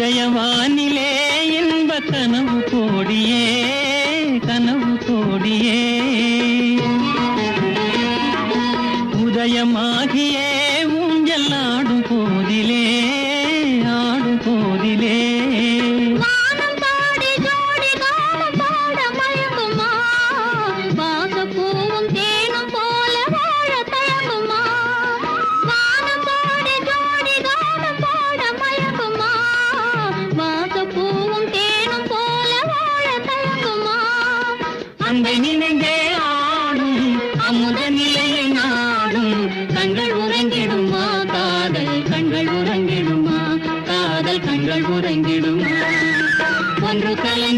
உதயவானிலே இன்ப கனவு கோடியே கனவு கோடியே உதயமாகியே ஊஞ்சல் ஆடும் போதிலே ஆடும் போதிலே அன்பை நினைந்தே ஆடும் அமுத நிலையை நாடும் கண்கள் உறங்கிடுமா காதல் கண்கள் உறங்கிடுமா காதல் கண்கள் உறங்கிடுமா ஒன்று கலை